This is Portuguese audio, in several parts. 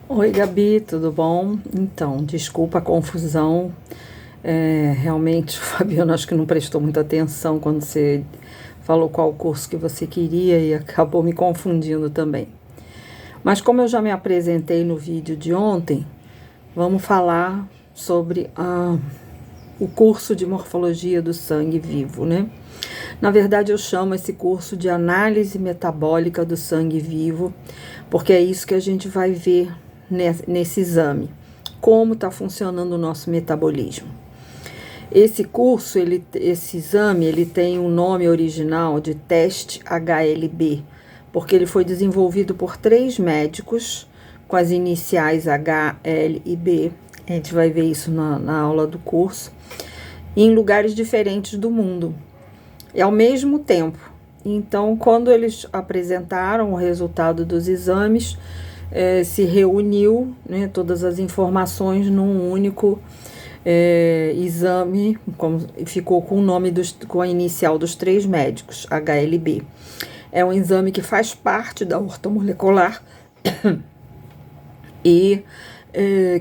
Oi, Gabi, tudo bom? Então, desculpa a confusão. Realmente, o Fabiano acho que não prestou muita atenção quando você falou qual curso que você queria e acabou me confundindo também. Mas como eu já me apresentei no vídeo de ontem, vamos falar sobre o curso de morfologia do sangue vivo, né? Na verdade, eu chamo esse curso de análise metabólica do sangue vivo, porque é isso que a gente vai ver nesse exame, como está funcionando o nosso metabolismo. Esse curso, esse exame, ele tem um nome original de teste HLB, porque ele foi desenvolvido por 3 médicos com as iniciais H, L e B. A gente vai ver isso na aula do curso, em lugares diferentes do mundo, e ao mesmo tempo. Então, quando eles apresentaram o resultado dos exames, se reuniu, né, todas as informações num único exame, ficou com o nome com a inicial dos 3 médicos, HLB. É um exame que faz parte da ortomolecular e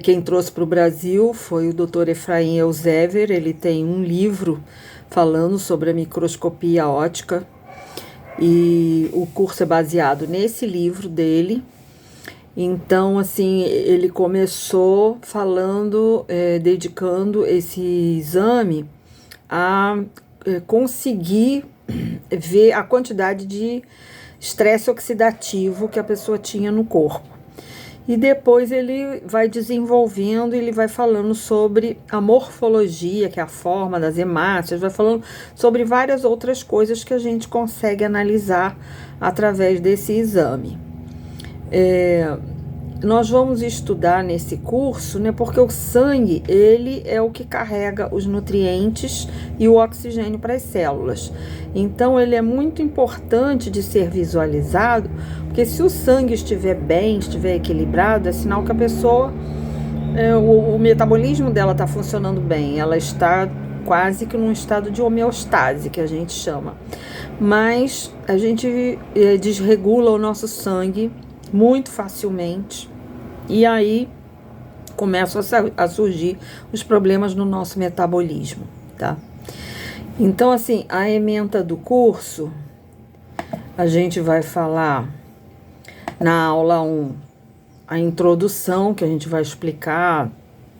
quem trouxe para o Brasil foi o Dr. Efraim Elzever. Ele tem um livro falando sobre a microscopia óptica e o curso é baseado nesse livro dele. Então, assim, ele começou falando, dedicando esse exame a conseguir ver a quantidade de estresse oxidativo que a pessoa tinha no corpo. E depois ele vai desenvolvendo, ele vai falando sobre a morfologia, que é a forma das hemácias, vai falando sobre várias outras coisas que a gente consegue analisar através desse exame. Nós vamos estudar nesse curso, né, porque o sangue, ele é o que carrega os nutrientes e o oxigênio para as células. Então, ele é muito importante de ser visualizado, porque se o sangue estiver bem, estiver equilibrado, é sinal que a pessoa, o metabolismo dela está funcionando bem, ela está quase que num estado de homeostase, que a gente chama. Mas a gente desregula o nosso sangue muito facilmente, e aí começam a surgir os problemas no nosso metabolismo, tá? Então, assim, a ementa do curso, a gente vai falar na aula 1, a introdução, que a gente vai explicar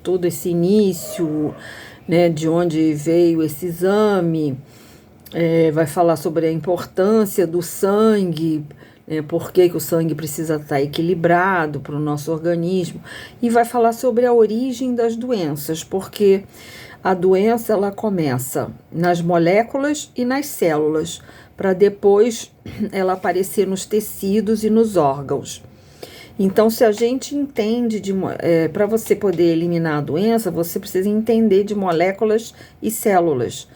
todo esse início, né, de onde veio esse exame, vai falar sobre a importância do sangue, por que o sangue precisa estar equilibrado para o nosso organismo, e vai falar sobre a origem das doenças, porque a doença ela começa nas moléculas e nas células, para depois ela aparecer nos tecidos e nos órgãos. Então, se a gente entende, para você poder eliminar a doença, você precisa entender de moléculas e células.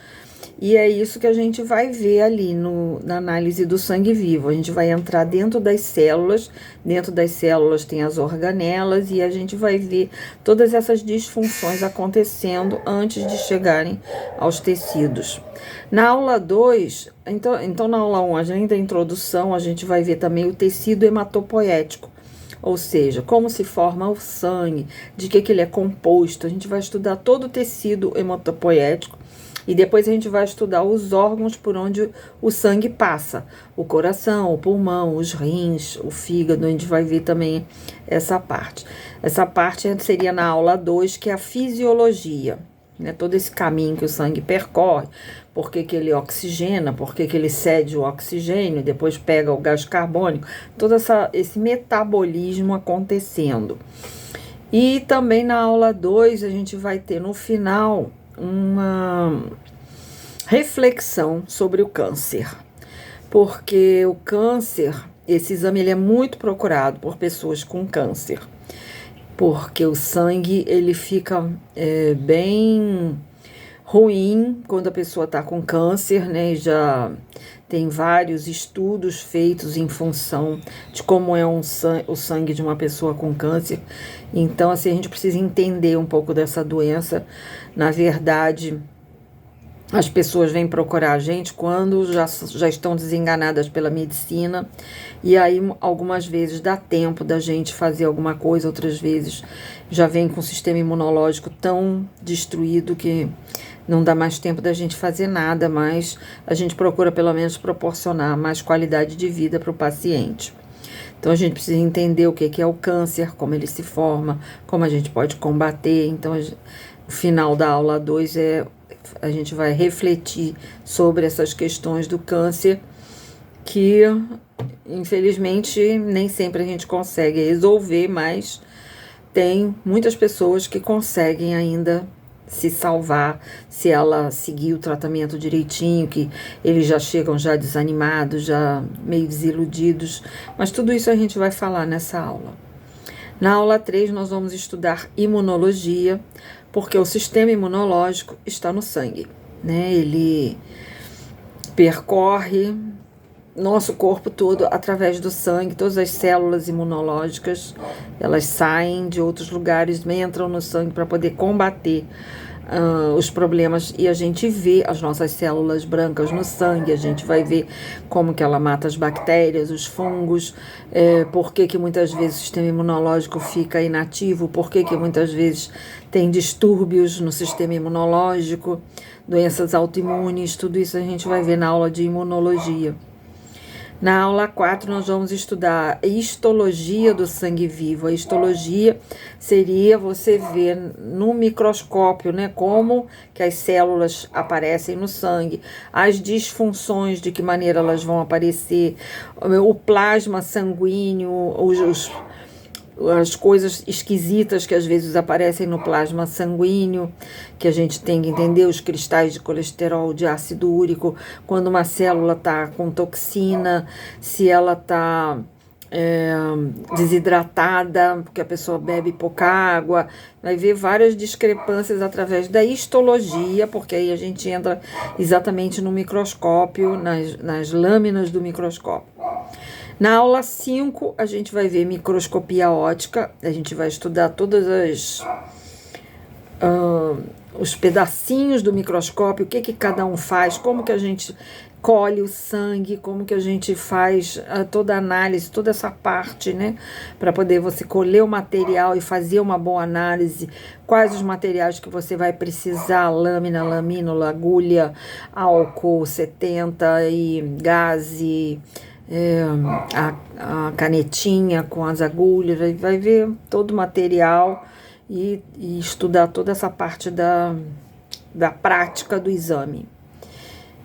E é isso que a gente vai ver ali na análise do sangue vivo. A gente vai entrar dentro das células tem as organelas, e a gente vai ver todas essas disfunções acontecendo antes de chegarem aos tecidos. Na aula 2, então na aula 1, além da introdução, a gente vai ver também o tecido hematopoético, ou seja, como se forma o sangue, de que ele é composto. A gente vai estudar todo o tecido hematopoético. E depois a gente vai estudar os órgãos por onde o sangue passa. O coração, o pulmão, os rins, o fígado. A gente vai ver também essa parte. Essa parte seria na aula 2, que é a fisiologia, né? Todo esse caminho que o sangue percorre. Por que ele oxigena, por que ele cede o oxigênio, depois pega o gás carbônico. Todo esse metabolismo acontecendo. E também na aula 2 a gente vai ter no final uma reflexão sobre o câncer, porque o câncer, esse exame ele é muito procurado por pessoas com câncer, porque o sangue ele fica bem ruim quando a pessoa está com câncer, né? Já tem vários estudos feitos em função de como é o sangue de uma pessoa com câncer. Então, assim, a gente precisa entender um pouco dessa doença. Na verdade, As pessoas vêm procurar a gente quando já estão desenganadas pela medicina, e aí algumas vezes dá tempo da gente fazer alguma coisa, outras vezes já vem com o sistema imunológico tão destruído que não dá mais tempo da gente fazer nada, mas a gente procura pelo menos proporcionar mais qualidade de vida para o paciente. Então a gente precisa entender o que é o câncer, como ele se forma, como a gente pode combater. Então o final da aula 2 a gente vai refletir sobre essas questões do câncer que, infelizmente, nem sempre a gente consegue resolver, mas tem muitas pessoas que conseguem ainda se salvar se ela seguir o tratamento direitinho, que eles já chegam já desanimados, já meio desiludidos, mas tudo isso a gente vai falar nessa aula. Na aula 3 nós vamos estudar imunologia, porque o sistema imunológico está no sangue, né? Ele percorre nosso corpo todo através do sangue, todas as células imunológicas, elas saem de outros lugares, entram no sangue para poder combater os problemas, e a gente vê as nossas células brancas no sangue, a gente vai ver como que ela mata as bactérias, os fungos, por que muitas vezes o sistema imunológico fica inativo, por que muitas vezes tem distúrbios no sistema imunológico, doenças autoimunes, tudo isso a gente vai ver na aula de imunologia. Na aula 4 nós vamos estudar a histologia do sangue vivo. A histologia seria você ver no microscópio, né, como que as células aparecem no sangue, as disfunções, de que maneira elas vão aparecer, o plasma sanguíneo, as coisas esquisitas que às vezes aparecem no plasma sanguíneo, que a gente tem que entender, os cristais de colesterol, de ácido úrico, quando uma célula está com toxina, se ela está desidratada, porque a pessoa bebe pouca água, vai ver várias discrepâncias através da histologia, porque aí a gente entra exatamente no microscópio, nas lâminas do microscópio. Na aula 5, a gente vai ver microscopia óptica, a gente vai estudar todos os pedacinhos do microscópio, o que cada um faz, como que a gente colhe o sangue, como que a gente faz toda a análise, toda essa parte, né, para poder você colher o material e fazer uma boa análise, quais os materiais que você vai precisar, lâmina, lamínula, agulha, álcool 70 e gaze, a canetinha com as agulhas, vai ver todo o material e estudar toda essa parte da prática do exame.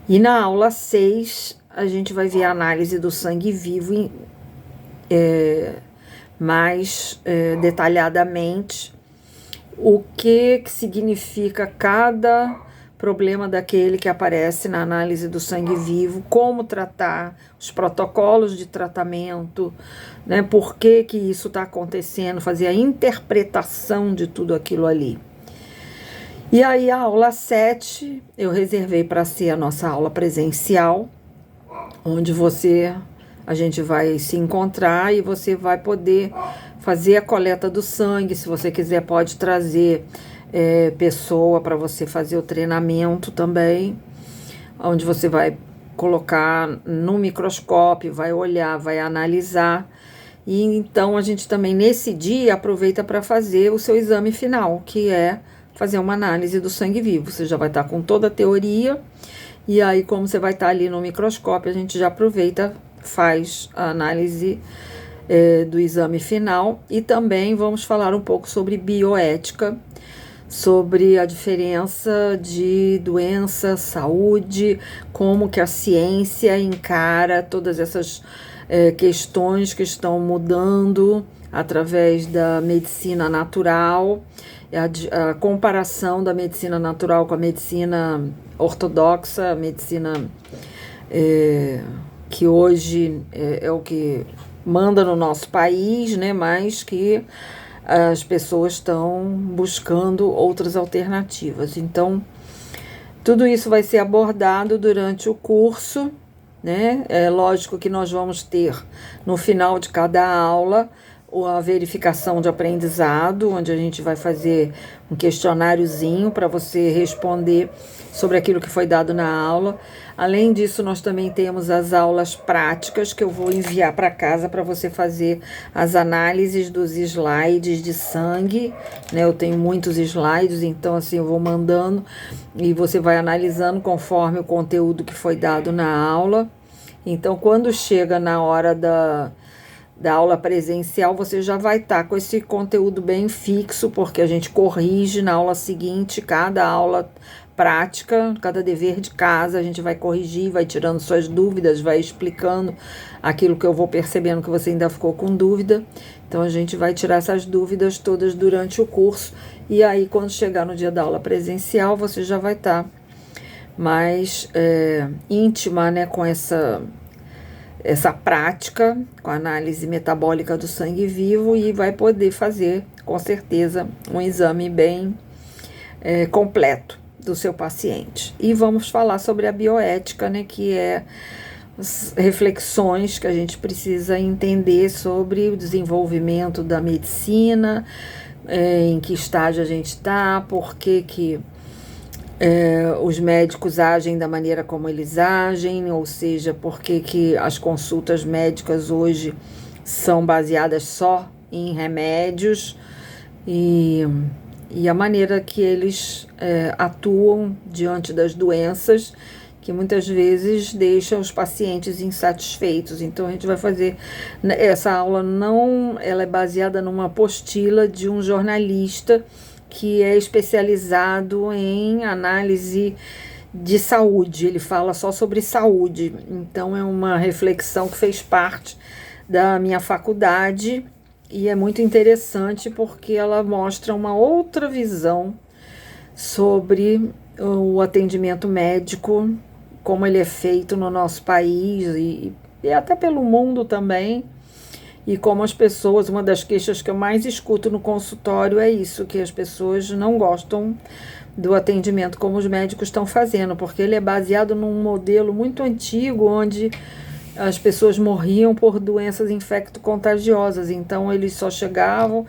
E na aula 6 a gente vai ver a análise do sangue vivo mais detalhadamente, o que significa cada problema daquele que aparece na análise do sangue vivo, como tratar, os protocolos de tratamento, né, por que isso está acontecendo, fazer a interpretação de tudo aquilo ali. E aí a aula 7 eu reservei para ser a nossa aula presencial, onde a gente vai se encontrar e você vai poder fazer a coleta do sangue. Se você quiser, pode trazer pessoa para você fazer o treinamento também, onde você vai colocar no microscópio, vai olhar, vai analisar. E então a gente também nesse dia aproveita para fazer o seu exame final, que é fazer uma análise do sangue vivo. Você já vai estar com toda a teoria, e aí como você vai estar ali no microscópio, a gente já aproveita, faz a análise do exame final. E também vamos falar um pouco sobre bioética, sobre a diferença de doença, saúde, como que a ciência encara todas essas questões que estão mudando através da medicina natural, a comparação da medicina natural com a medicina ortodoxa, a medicina que hoje é o que manda no nosso país, né, mas que as pessoas estão buscando outras alternativas. Então, tudo isso vai ser abordado durante o curso, né? É lógico que nós vamos ter, no final de cada aula, a verificação de aprendizado, onde a gente vai fazer um questionáriozinho para você responder sobre aquilo que foi dado na aula. Além disso, nós também temos as aulas práticas que eu vou enviar para casa para você fazer as análises dos slides de sangue, né? Eu tenho muitos slides, então assim eu vou mandando e você vai analisando conforme o conteúdo que foi dado na aula. Então, quando chega na hora da aula presencial, você já vai estar com esse conteúdo bem fixo, porque a gente corrige na aula seguinte, cada aula prática, cada dever de casa, a gente vai corrigir, vai tirando suas dúvidas, vai explicando aquilo que eu vou percebendo que você ainda ficou com dúvida. Então, a gente vai tirar essas dúvidas todas durante o curso, e aí, quando chegar no dia da aula presencial, você já vai estar mais íntima, né, com essa prática, com a análise metabólica do sangue vivo, e vai poder fazer, com certeza, um exame bem completo do seu paciente. E vamos falar sobre a bioética, né, que é as reflexões que a gente precisa entender sobre o desenvolvimento da medicina, em que estágio a gente está, por que os médicos agem da maneira como eles agem, ou seja, por que as consultas médicas hoje são baseadas só em remédios e a maneira que eles atuam diante das doenças, que muitas vezes deixam os pacientes insatisfeitos. Então, a gente vai fazer essa aula, ela é baseada numa apostila de um jornalista que é especializado em análise de saúde. Ele fala só sobre saúde. Então, é uma reflexão que fez parte da minha faculdade e é muito interessante porque ela mostra uma outra visão sobre o atendimento médico, como ele é feito no nosso país e até pelo mundo também. E como as pessoas, uma das queixas que eu mais escuto no consultório é isso, que as pessoas não gostam do atendimento como os médicos estão fazendo, porque ele é baseado num modelo muito antigo, onde as pessoas morriam por doenças infecto-contagiosas. Então, eles só chegavam,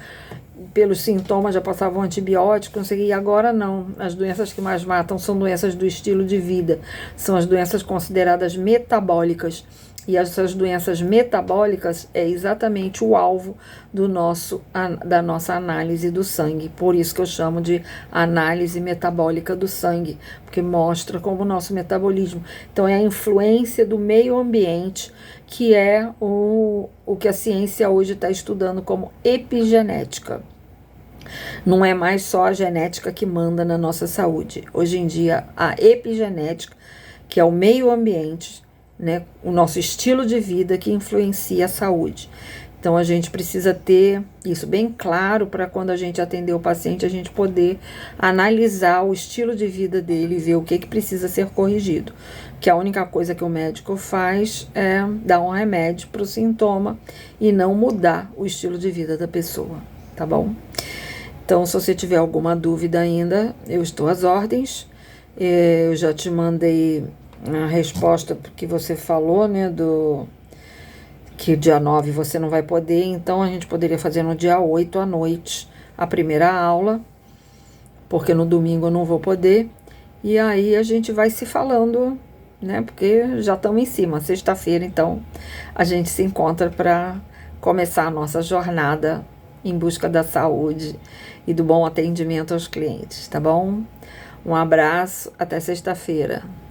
pelos sintomas já passavam antibióticos, não sei, e agora não. As doenças que mais matam são doenças do estilo de vida, são as doenças consideradas metabólicas. E essas doenças metabólicas é exatamente o alvo da nossa análise do sangue. Por isso que eu chamo de análise metabólica do sangue, porque mostra como o nosso metabolismo. Então, é a influência do meio ambiente, que é o que a ciência hoje está estudando como epigenética. Não é mais só a genética que manda na nossa saúde. Hoje em dia, a epigenética, que é o meio ambiente, né, o nosso estilo de vida, que influencia a saúde. Então, a gente precisa ter isso bem claro para quando a gente atender o paciente, a gente poder analisar o estilo de vida dele e ver o que precisa ser corrigido. Que a única coisa que o médico faz é dar um remédio para o sintoma e não mudar o estilo de vida da pessoa, tá bom? Então, se você tiver alguma dúvida ainda, eu estou às ordens. Eu já te mandei a resposta que você falou, né, que dia 9 você não vai poder, então a gente poderia fazer no dia 8 à noite a primeira aula, porque no domingo eu não vou poder, e aí a gente vai se falando, né, porque já estamos em cima, sexta-feira, então a gente se encontra para começar a nossa jornada em busca da saúde e do bom atendimento aos clientes, tá bom? Um abraço, até sexta-feira.